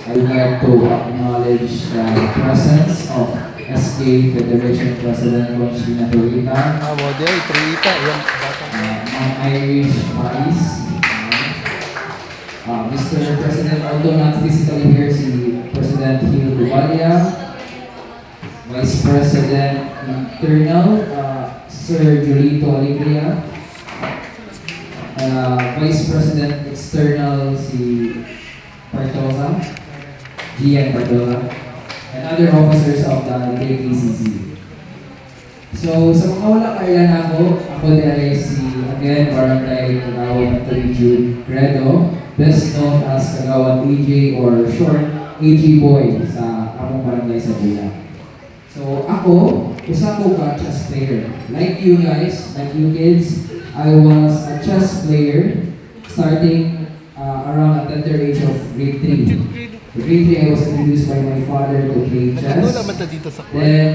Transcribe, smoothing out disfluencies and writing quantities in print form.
I would like to acknowledge the presence of SK Federation President Conchina Torita, Model, Trita, yan. Ma'am Irish Maris, Mr. President, although not physically here, si President Hil Bubalia, Vice President Internal, Sir Julito Alegria, Vice President External si Partosa, Gian Partosa, and other officers of the JKCC. So, sa mga wala kailan ako dahil si, again, Barangay Kagawad Anthony Jude Credo, best known as Kagawad AJ or short AJ Boy sa among barangay sa Bula. So, ako, usa ko ka chess player. Like you guys, like you kids, I was a chess player starting around a tender age of grade 3. Grade 3, I was introduced by my father to play chess. Ano naman dito sa Then,